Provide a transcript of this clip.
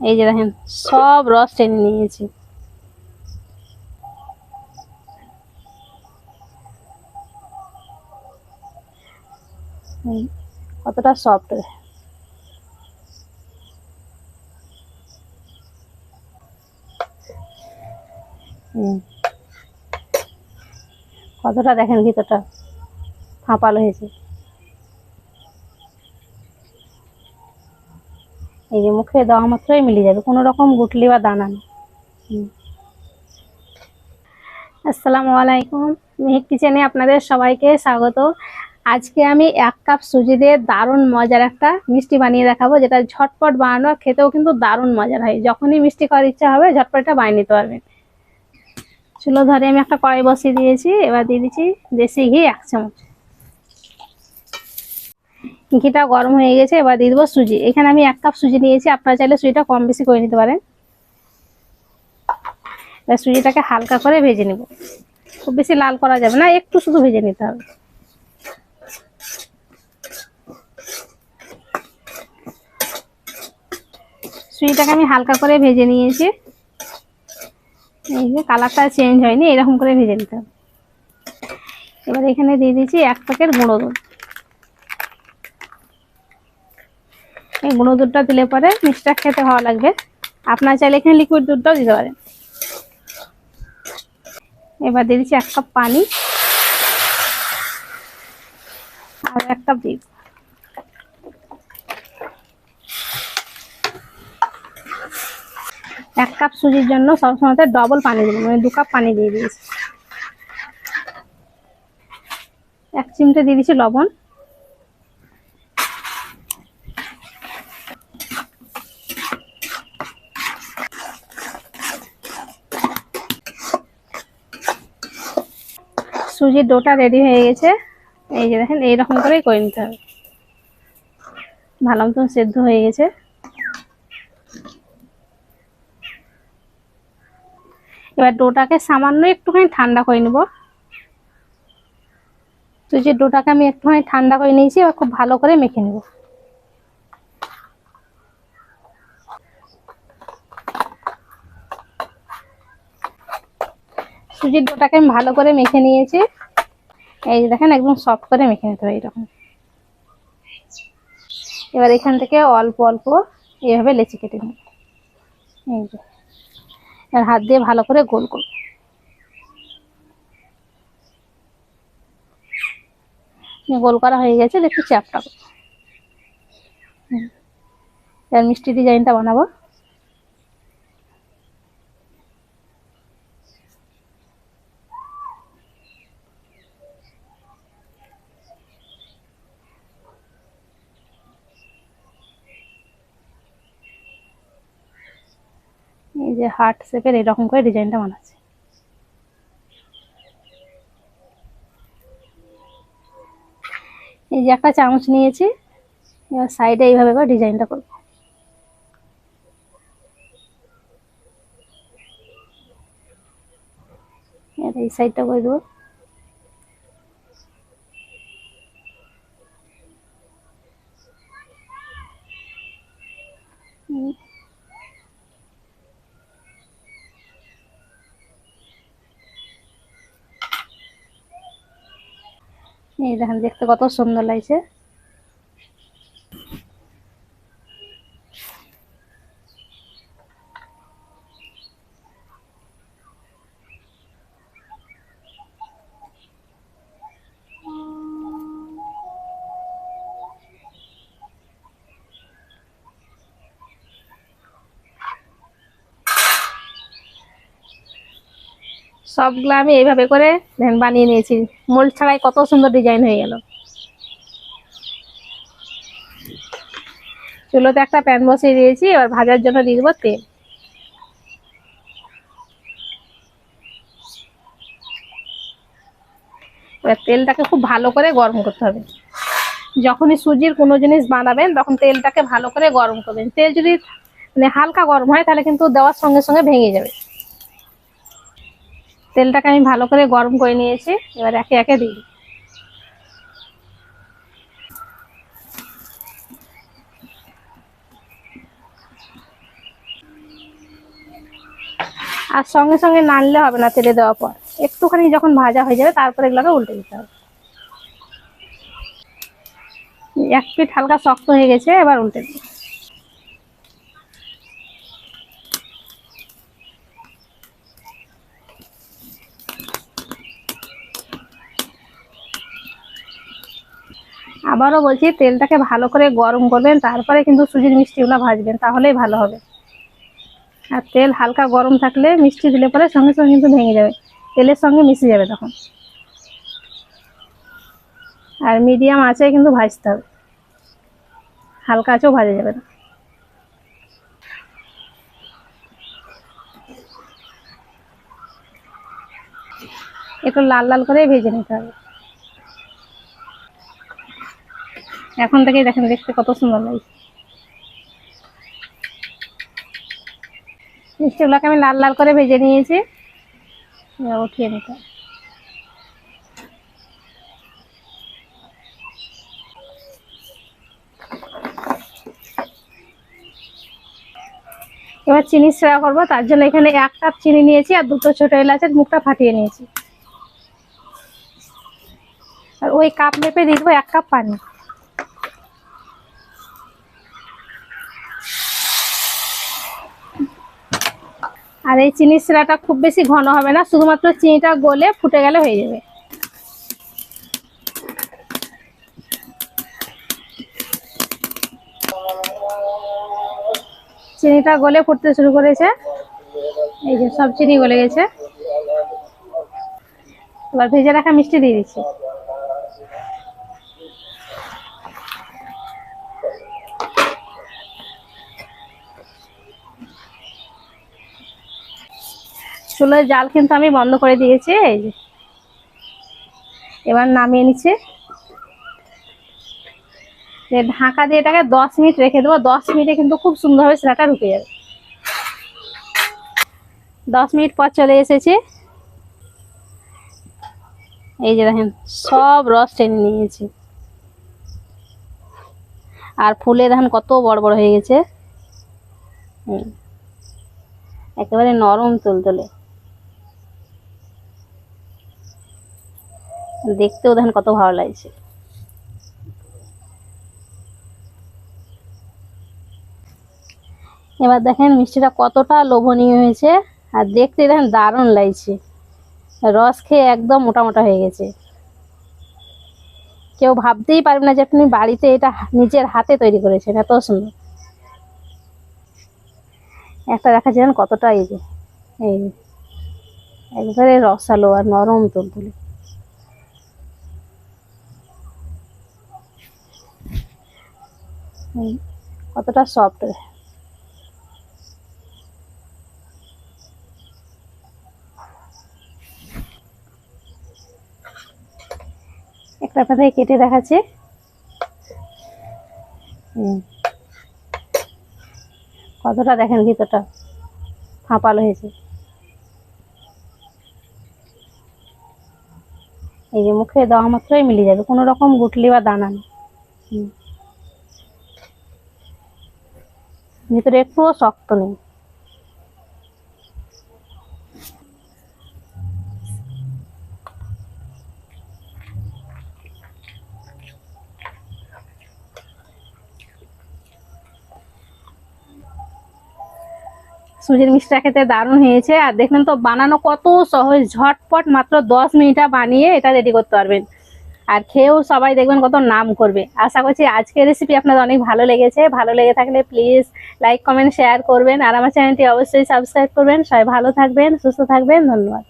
এই যে দেখেন সব রস টেনে নিয়েছি। কতটা সফট। কতটা দেখেন ভিতরটা ফাঁপালো হয়েছে। এই যে মুখে দেওয়া মাত্রই মিলে যাবে, কোনো রকম গুটলি বা দানা নেই। আসসালামু আলাইকুম, মেহেক কিচেনে আপনাদের সবাইকে স্বাগত। আজকে আমি 1 কাপ সুজি দিয়ে দারুণ মজার একটা মিষ্টি বানিয়ে দেখাবো, যেটা ঝটপট বানানো, খেতেও কিন্তু দারুণ মজার হয়। যখনই মিষ্টি খাওয়ার ইচ্ছা হবে ঝটপট এটা বানিয়ে নিতে পারবেন। চুলো ধরে আমি একটা কড়াই বসিয়ে দিয়েছি। এবার দিয়ে দিচ্ছি দেশি ঘি 1 চামচ। ঘিটা গরম হয়ে গেছে, এবার দিয়ে দেবো সুজি। এখানে আমি 1 কাপ সুজি নিয়েছি, আপনারা চাইলে সুজিটা কম বেশি করে নিতে পারেন। এবার সুজিটাকে হালকা করে ভেজে নেব, খুব বেশি লাল করা যাবে না, একটু শুধু ভেজে নিতে হবে। সুজিটাকে আমি হালকা করে ভেজে নিয়েছি। এই যে কালারটা চেঞ্জ হয়নি, এরকম করে ভেজে নিতে হবে। এবার এখানে দিয়ে দিচ্ছি 1 প্যাকেট গুঁড়ো দুধ। এই গুঁড়ো দুধটা দিলে পরে মিষ্টিটা খেতে ভালো লাগবে। আপনারা চাইলে এখানে লিকুইড দুধটাও দিতে পারেন। এবার দিয়ে দিচ্ছি 1 কাপ পানি আর 1 কাপ দুধ। 1 কাপ সুজির জন্য সবসময় ডবল পানি দেবেন, মানে 2 কাপ পানি দিয়ে দিয়েছি। 1 চিমটে দিয়ে দিচ্ছি লবণ। সুজির ডোটা রেডি হয়ে গেছে। এই যে দেখেন এইরকম করেই করে নিতে হবে, ভালো মতন সেদ্ধ হয়ে গেছে। এবার ডোটাকে সামান্য একটুখানি ঠান্ডা করে নেব। সুজির ডোটাকে আমি একটুখানি ঠান্ডা করে নিয়েছি, এবার খুব ভালো করে মেখে নেব। সুজির ডোটাকে আমি ভালো করে মেখে নিয়েছি। এই যে দেখেন একদম সফট করে মেখে নিতে হবে এরকম। এবার এখান থেকে অল্প অল্প এইভাবে লেচি কেটে নিই। এই যে এবার হাত দিয়ে ভালো করে গোল করব। গোল করা হয়ে গেছে, একটু চ্যাপটা করব। এবার মিষ্টি ডিজাইনটা বানাবো। এই যে হার্ট শেপের এরকম করে ডিজাইনটা বানাচ্ছি। এই যে একটা চামচ নিয়েছি, এবার সাইডে এইভাবে করে ডিজাইনটা করব। এবার এই সাইডটা করে দেবো। এই দেখেন দেখতে কত সুন্দর লাগছে। সবগুলো আমি এইভাবে করে বানিয়ে নিয়েছি, মোল্ড ছাড়াই কত সুন্দর ডিজাইন হয়ে গেল। চুলোতে একটা প্যান বসিয়ে দিয়েছি, এবার ভাজার জন্য দিয়ে দেবো তেল। এবার তেলটাকে খুব ভালো করে গরম করতে হবে। যখনই সুজির কোনো জিনিস বানাবেন তখন তেলটাকে ভালো করে গরম করবেন। তেল যদি মানে হালকা গরম হয় তাহলে কিন্তু দেওয়ার সঙ্গে সঙ্গে ভেঙে যাবে। তেলটাকে আমি ভালো করে গরম করে নিয়েছি, এবার একে একে দিই। আর সঙ্গে সঙ্গে নাড়লে হবে না, তেলে দেওয়ার পর একটুখানি যখন ভাজা হয়ে যাবে তারপরে এগুলোকে উল্টে দিতে হবে। এক পিঠ হালকা শক্ত হয়ে গেছে, এবার উল্টে দিই। আবারও বলছি, তেলটাকে ভালো করে গরম করবেন, তারপরে কিন্তু সুজির মিষ্টিগুলো ভাজবেন, তাহলেই ভালো হবে। আর তেল হালকা গরম থাকলে মিষ্টি দিলে পরে সঙ্গে সঙ্গে কিন্তু ভেঙে যাবে, তেলের সঙ্গে মিশে যাবে তখন। আর মিডিয়াম আঁচে কিন্তু ভাজতে হবে, হালকা আঁচেও ভাজা যাবে না। একটু লাল লাল করে ভেজে নিতে হবে। এখন থেকেই দেখেন দেখতে কত সুন্দর লাগছে। মিষ্টিগুলোকে আমি লাল লাল করে ভেজে নিয়েছি, উঠিয়ে নিতে হবে। এবার চিনি সিরা করবো, তার জন্য এখানে 1 কাপ চিনি নিয়েছি আর 2টো ছোট এলাচের মুখটা ফাটিয়ে নিয়েছি। আর ওই কাপ মেপে দিয়ে দেবো 1 কাপ পানি। আর এই চিনির সিরাটা খুব বেশি ঘন হবে না, শুধুমাত্র চিনিটা গলে ফুটে গেলে হয়ে যাবে। চিনিটা গলে ফুটতে শুরু করেছে, এই যে সব চিনি গলে গেছে। এবার ভেজে রাখা মিষ্টি দিয়ে দিচ্ছি। চুলোর জাল কিন্তু আমি বন্ধ করে দিয়েছি, এই যে এবার নামিয়ে নিচ্ছি। ঢাকা দিয়ে এটাকে 10 মিনিট রেখে দেবো। 10 মিনিটে কিন্তু খুব সুন্দরভাবে সিরাটা ঢুকে যাবে। 10 মিনিট পর চলে এসেছি, এই যে দেখেন সব রস টেনে নিয়েছি। আর ফুলে দেখেন কত বড় বড় হয়ে গেছে, একেবারে নরম তুলতুলে। দেখতেও দেখেন কত ভালো লাগছে। এবার দেখেন মিষ্টিটা কতটা লোভনীয় হয়েছে, আর দেখতে দেখেন দারুণ লাগছে। রস খেয়ে একদম মোটা মোটা হয়ে গেছে। কেউ ভাবতেই পারবে না যে আপনি বাড়িতে এটা নিজের হাতে তৈরি করেছেন, এত সুন্দর। একটা দেখাচ্ছিলেন কতটা, এই যে একবারে রসালো আর নরম তুলতুলে। কতটা সফট। একটা পাতায় কেটে দেখাচ্ছি, কতটা দেখেন ভিতরটা ফাঁপালো হয়েছে। এই যে মুখে দেওয়া মাত্রই মিলে যাবে, কোনো রকম গুটলি বা দানা নেই। ভিতরে একটুও শক্ত নেই। সুজির মিষ্টিটা খেতে দারুণ হয়েছে। আর দেখলেন তো বানানো কত সহজ, ঝটপট মাত্র 10 মিনিটে বানিয়ে এটা রেডি করতে পারবেন। আর খেয়েও সবাই দেখবেন কত নাম করবে। আশা করছি আজকের রেসিপি আপনাদের অনেক ভালো লেগেছে। ভালো লেগে থাকলে প্লিজ লাইক কমেন্ট শেয়ার করবেন, আর আমার চ্যানেলটি অবশ্যই সাবস্ক্রাইব করবেন। সবাই ভালো থাকবেন, সুস্থ থাকবেন, ধন্যবাদ।